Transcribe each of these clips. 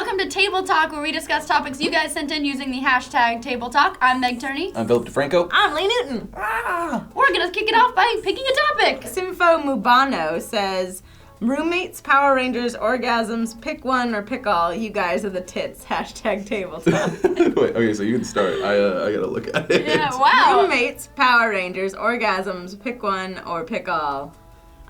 welcome to Table Talk, where we discuss topics you guys sent in using the hashtag Table Talk. I'm Meg Turney. I'm Philip DeFranco. I'm Lee Newton. We're going to kick it off by picking a topic. Simfo Mubano says, roommates, Power Rangers, orgasms, pick one or pick all. You guys are the tits. Hashtag Table Talk. Wait, okay, so you can start. I gotta look at it. Yeah, wow. Roommates, Power Rangers, orgasms, pick one or pick all.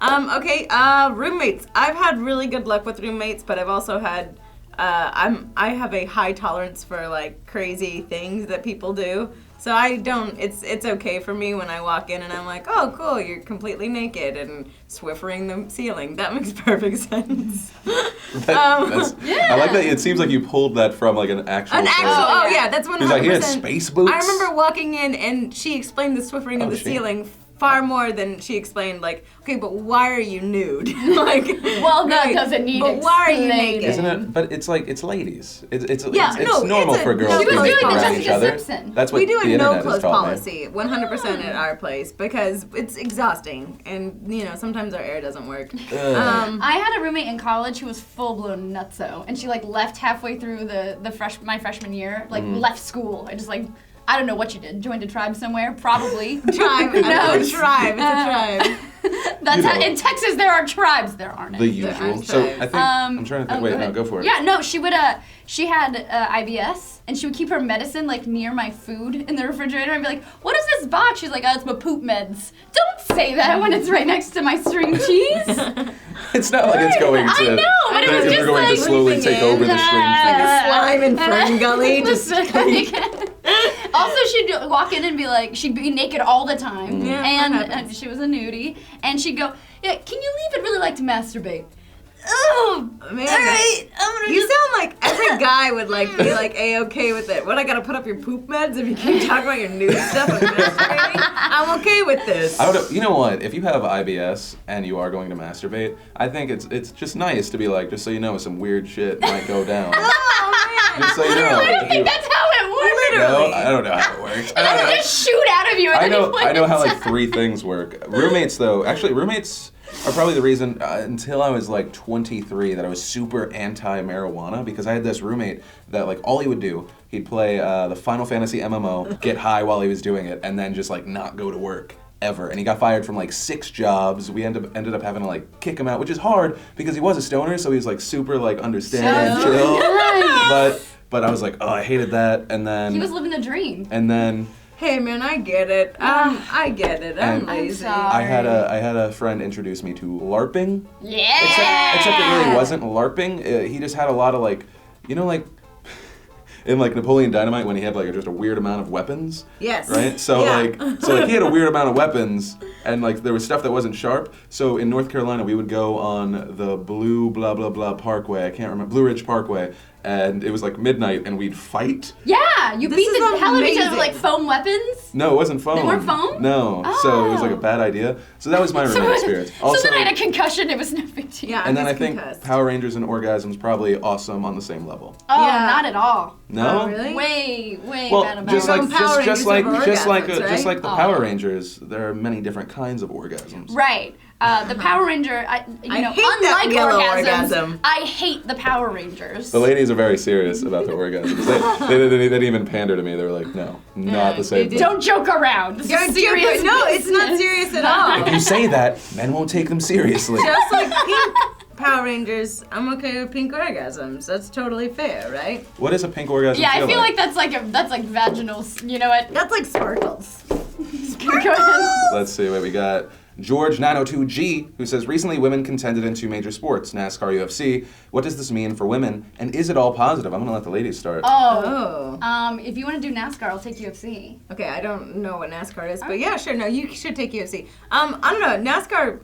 Roommates. I've had really good luck with roommates, but I've also had, I have a high tolerance for like crazy things that people do. So it's okay for me when I walk in and I'm like, oh cool, you're completely naked and swiffering the ceiling. That makes perfect sense. I like that. It seems like you pulled that from like an actual. That's 100%. He's like, he had space boots. I remember walking in and she explained the swiffering of the ceiling far more than she explained, like, okay, but why are you nude? Like, well, that doesn't need but why are you naked? Isn't it? But it's like, it's ladies. It's no, normal for girls She was to doing make the fun of Jessica each other. Simpson. That's what we do the a internet no clothes has taught me. policy, 100% at our place, because it's exhausting, and sometimes our air doesn't work. I had a roommate in college who was full-blown nutso, and she like left halfway through my freshman year, like left school. I don't know what you did. Joined a tribe somewhere, probably. Tribe. No, tribe. It's a tribe. That's how, in Texas there are tribes. There aren't The any. usual. So I think I'm trying to think. Wait, no, go for it. Yeah, no, she would. She had IBS, and she would keep her medicine like near my food in the refrigerator, and be like, "What is this box?" She's like, "Oh, it's my poop meds." Don't say that when it's right next to my string cheese. It's not like it's going to. I know, but it was just you're going like to slowly take over the string cheese. Slime and fern gully. Also, she'd walk in and be like, she'd be naked all the time, and she was a nudie, and she'd go, "Yeah, can you leave? I'd really like to masturbate." Oh, man! All right, you sound like every guy would like be like A-okay with it. What, I gotta put up your poop meds if you keep talking about your nude stuff and masturbating? I'm okay with this. You know what? If you have IBS and you are going to masturbate, I think it's just nice to be like, just so you know, some weird shit might go down. Oh man! Just so you know. I don't think that's how it works. No, I don't know how it works. It doesn't just shoot out of you. I know how like 3 things work. Roommates though, actually roommates are probably the reason until I was like 23 that I was super anti-marijuana, because I had this roommate that like all he would do, he'd play the Final Fantasy MMO, get high while he was doing it, and then just like not go to work ever. And he got fired from like 6 jobs. We ended up having to like kick him out, which is hard because he was a stoner, so he was like super like understanding and chill. Nice. But I was like, oh, I hated that. And then he was living the dream. And then hey man, I get it. I get it. I'm lazy. sorry. I had a friend introduce me to LARPing. Yeah. Except it really wasn't LARPing. He just had a lot of like, like in like Napoleon Dynamite when he had like just a weird amount of weapons. Yes. Right? So like he had a weird amount of weapons, and like there was stuff that wasn't sharp. So in North Carolina we would go on the Blue blah blah blah Parkway. I can't remember, Blue Ridge Parkway. And it was like midnight, and we'd fight. Yeah, you beat the hell out of each other with like foam weapons. No, it wasn't foam. They weren't foam? No, so it was like a bad idea. So that was my roommate experience. Also, so then I had a concussion. It was no big deal. Yeah, and then I think Power Rangers and orgasms probably awesome on the same level. Oh, yeah. Not at all. No, really? Way well, better. just like the Oh. Power Rangers, there are many different kinds of orgasms. Right. The Power Ranger, unlike orgasm, I hate the Power Rangers. The ladies are very serious about their orgasms. They didn't even pander to me. They were like, no, not the same thing. Don't joke around. This is serious. No, it's not serious at all. If you say that, men won't take them seriously. Just like pink Power Rangers, I'm okay with pink orgasms. That's totally fair, right? What is a pink orgasm? Yeah, I feel like that's like vaginal. You know what? That's like sparkles. Go ahead. Let's see what we got. George902G, who says, recently women contended in 2 major sports, NASCAR, UFC. What does this mean for women? And is it all positive? I'm going to let the ladies start. If you want to do NASCAR, I'll take UFC. Okay, I don't know what NASCAR is, but yeah, sure, no, you should take UFC. I don't know, NASCAR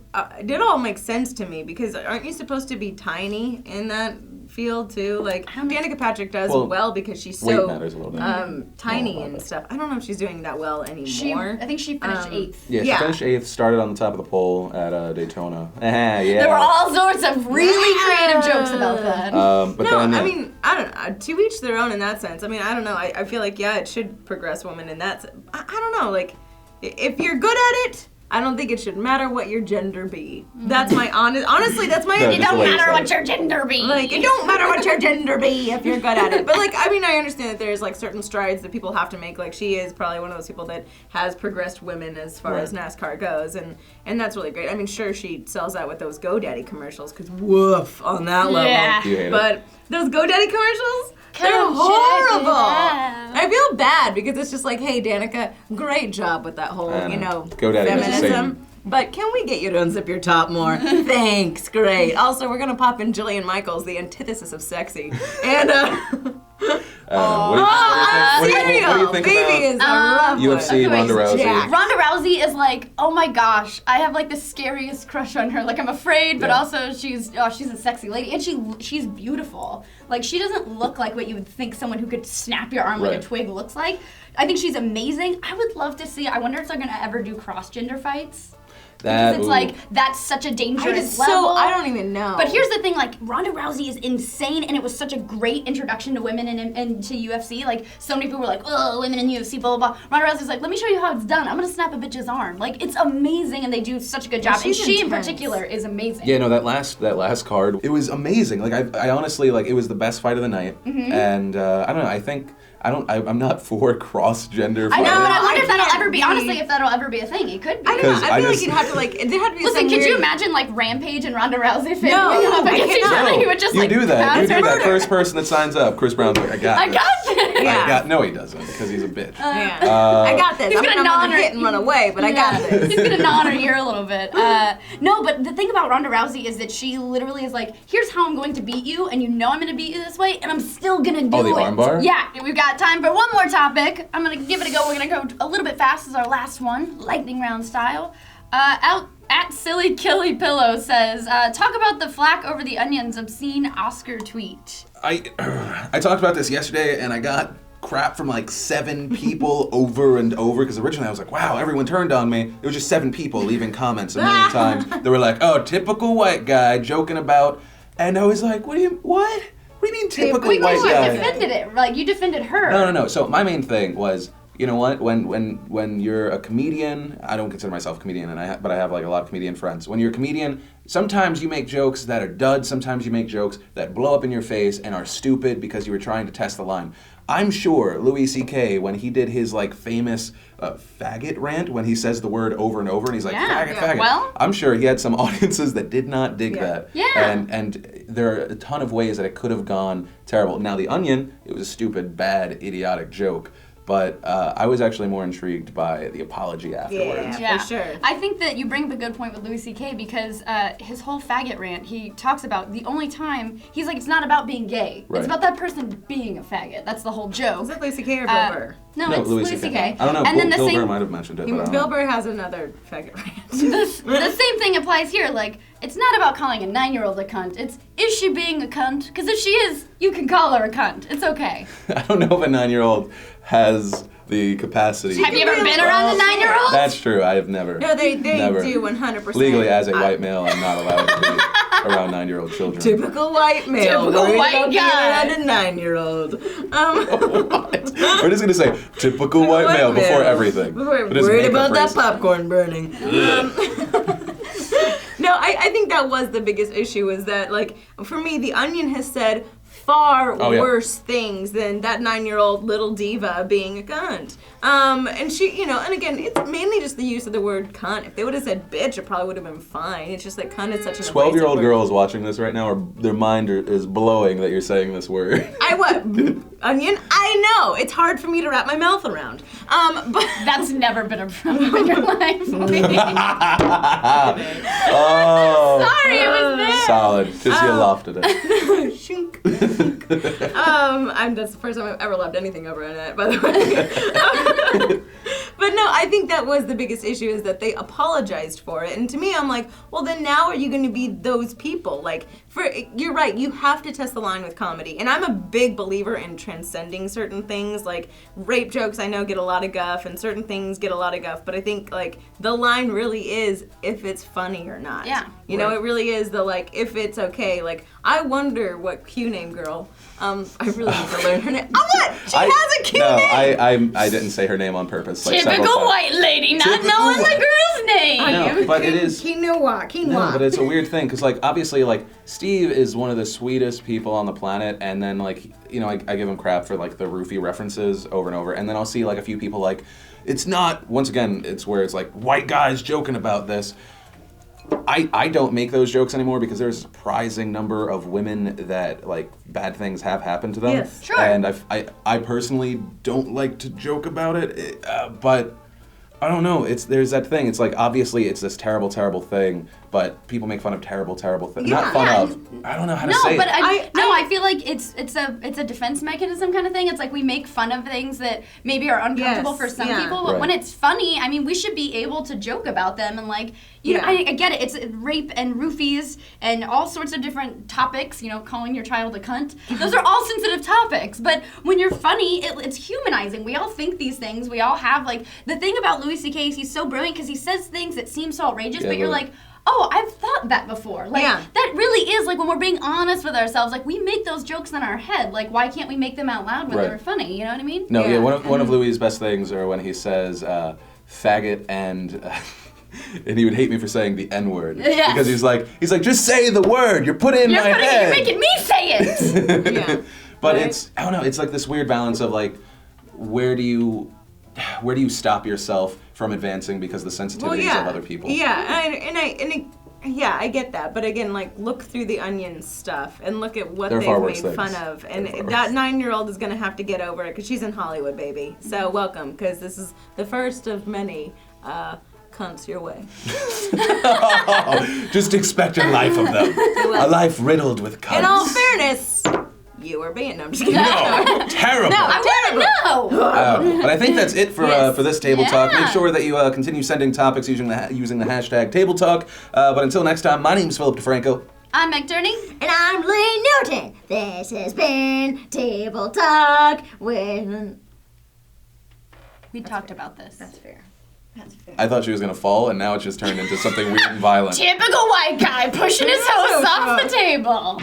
did all make sense to me, because aren't you supposed to be tiny in that field too? Like, Danica Patrick does well because she's weight so matters a little bit. tiny and stuff. I don't know if she's doing that well anymore. I think she finished 8th. Yeah, she finished 8th, started on the top of the pole at Daytona. Yeah. There were all sorts of really creative jokes about that. I mean, I don't know. To each their own in that sense. I mean, I don't know. I feel like, yeah, it should progress women in that sense. I don't know. Like, if you're good at it, I don't think it should matter what your gender be. That's my honestly, that's my No, It just don't the way you matter said what it. your gender be. like, it don't matter what your gender be if you're good at it. But like, I mean, I understand that there's like certain strides that people have to make. Like, she is probably one of those people that has progressed women as far as NASCAR goes, and that's really great. I mean, sure, she sells that with those GoDaddy commercials, because woof on that level. Yeah. You hate it. But those GoDaddy commercials, they're Come check it horrible. out. I feel bad because it's just like, hey, Danica, great job with that whole, I you know. know, GoDaddy has the feminism. same- But can we get you to unzip your top more? Thanks, great. Also, we're gonna pop in Jillian Michaels, the antithesis of sexy, and What do you cereal, think baby is a rough UFC one. Ronda Rousey? Jacked. Ronda Rousey is like, oh my gosh, I have like the scariest crush on her. Like, I'm afraid, but Yeah. also she's a sexy lady, and she's beautiful. Like, she doesn't look like what you would think someone who could snap your arm like a Right. twig looks like. I think she's amazing. I would love to see. I wonder if they're gonna ever do cross-gender fights. Because it's like, that's such a dangerous level. I don't even know. But here's the thing, like, Ronda Rousey is insane, and it was such a great introduction to women into UFC. Like, so many people were like, oh, women in UFC, blah, blah, blah. Ronda Rousey's like, let me show you how it's done. I'm gonna snap a bitch's arm. Like, it's amazing, and they do such a good job. And she's she, in intense. particular, is amazing. Yeah, no, that last card, it was amazing. Like, I honestly, like, it was the best fight of the night. Mm-hmm. And I don't know, I'm not for cross-gender I know, fighting. but I wonder if that'll can't ever be, be- honestly, if that'll ever be a thing. It could be. I don't know. Because I I feel just- like you'd have to like. There had to be Listen, some could you weird- imagine, like, Rampage and Ronda Rousey fit No, up I against each cannot. other? He would just, You like, do that. pound You do her. that. First person that signs up, Chris Brown's like, I got I this. got this. Yeah. No, he doesn't, because he's a bitch. Yeah. I got this. He's I'm gonna not nod gonna her- hit and run away, but I got Yeah. this. He's gonna gnaw on her ear a little bit. No, but the thing about Ronda Rousey is that she literally is like, here's how I'm going to beat you, and you know I'm gonna beat you this way, and I'm still gonna do it. Oh, the armbar? Yeah, we've got time for one more topic. I'm gonna give it a go. We're gonna go a little bit fast as our last one, lightning round style. Out at Silly Killy Pillow says, talk about the flack over the Onion's obscene Oscar tweet. I talked about this yesterday, and I got crap from like 7 people over and over, because originally I was like, wow, everyone turned on me. It was just 7 people leaving comments a million times. They were like, oh, typical white guy joking about, and I was like, what do you mean typical Wait, white you guy? defended it. Like, you defended her. No. So my main thing was, you know what? When you're a comedian, I don't consider myself a comedian, but I have like a lot of comedian friends. When you're a comedian, sometimes you make jokes that are duds. Sometimes you make jokes that blow up in your face and are stupid because you were trying to test the line. I'm sure Louis C.K., when he did his like famous faggot rant, when he says the word over and over and he's like, Yeah. faggot, Yeah. faggot. Well- I'm sure he had some audiences that did not dig that. Yeah. And there are a ton of ways that it could have gone terrible. Now, The Onion, it was a stupid, bad, idiotic joke. But I was actually more intrigued by the apology afterwards. Yeah. For sure. I think that you bring up a good point with Louis C.K. because his whole faggot rant, he talks about the only time, he's like, it's not about being gay. Right. It's about that person being a faggot. That's the whole joke. Is it Lucy K or Bill Burr? No, No, it's Louis Louis C.K. I don't know. And then the Bill same, Burr might have mentioned it. But I don't Bill know. Burr has another faggot rant. the same thing applies here. Like, it's not about calling a 9-year-old a cunt. It's, is she being a cunt? Because if she is, you can call her a cunt. It's okay. I don't know if a 9-year-old has the capacity. Have you ever been around a 9-year-old? That's true. I have never. No, they Never. do 100%. Legally, as a white male, I'm not allowed to be around 9-year-old children. Typical white male. Typical worried white about being guy. around a 9-year-old. What? We're just gonna say typical white male before everything. We're But just worried make up about that phrases. popcorn burning. No, I think that was the biggest issue, is that, like, for me, The Onion has said far Oh, yeah. worse things than that 9-year-old little diva being a cunt. And she, you know, and again, it's mainly just the use of the word cunt. If they would have said bitch, it probably would have been fine. It's just that cunt is such an 12-year-old abrasive word. girls watching this right now, their mind is blowing that you're saying this word. I what? Onion? I know. It's hard for me to wrap my mouth around. But That's never been a problem in your life. Oh, Sorry, it was there. solid. Just you lofted it. Shunk. That's the first time I've ever loved anything over internet, by the way. But no, I think that was the biggest issue, is that they apologized for it. And to me, I'm like, well, then now are you going to be those people? Like, you're right, you have to test the line with comedy. And I'm a big believer in transcending certain things. Like, rape jokes, I know, get a lot of guff, and certain things get a lot of guff. But I think, like, the line really is if it's funny or not. Yeah. You know, Right. it really is the, like, if it's okay. Like, I wonder what Q name girl. I really need to learn her name. Oh, what? She has a Q name! I didn't say her name on purpose. Like, Typical several times. white lady not Typical knowing white- the girl's name. No, but it is. Quinoa. No, but it's a weird thing because, like, obviously, like, Steve is one of the sweetest people on the planet, and then, like, you know, I give him crap for, like, the roofie references over and over, and then I'll see, like, a few people, like, it's not, once again, it's where it's, like, white guys joking about this. I don't make those jokes anymore because there's a surprising number of women that, like, bad things have happened to them. Yes. Sure. And I personally don't like to joke about it, but I don't know. There's that thing. It's like, obviously it's this terrible, terrible thing, but people make fun of terrible, terrible things. Not fun Yeah. of. I don't know how to No, say but it. I feel like it's a defense mechanism kind of thing. It's like we make fun of things that maybe are uncomfortable Yes, for some yeah. people, but Right. when it's funny, I mean, we should be able to joke about them and, like, you know, I get it. It's rape and roofies and all sorts of different topics. You know, calling your child a cunt. Those are all sensitive topics. But when you're funny, it's humanizing. We all think these things. We all have, like, the thing about Louis C.K. is he's so brilliant because he says things that seem so outrageous, Yeah, but you're but- like, oh, I've thought that before. Like, Yeah. that really is, like, when we're being honest with ourselves, like, we make those jokes in our head. Like, why can't we make them out loud when Right. they're funny? You know what I mean? No, yeah, Yeah. one of Louis' best things are when he says faggot and and he would hate me for saying the N-word. Yes. Because he's like, just say the word. You're putting it in my head. You're making me say it! Yeah. But Right. it's, I don't know, it's like this weird balance of, like, where do you stop yourself from advancing because of the sensitivities of other people? Yeah, I get that. But again, like, look through the onion stuff and look at what There are they've far worse made fun things. of. There And are far that worse. 9-year-old is going to have to get over it because she's in Hollywood, baby. So welcome, because this is the first of many cunts your way. Just expect a life of them. A life riddled with cunts. In all fairness, you are being. No, I'm just kidding. No, terrible. I want to know! But I think that's it for this table talk. Yeah. Make sure that you continue sending topics using the hashtag table talk. But until next time, my name's Philip DeFranco. I'm McDurney. And I'm Lee Newton. This has been Table Talk with... We talked about this. That's fair. That's fair. I thought she was gonna fall, and now it's just turned into something weird and violent. Typical white guy pushing his host off the table.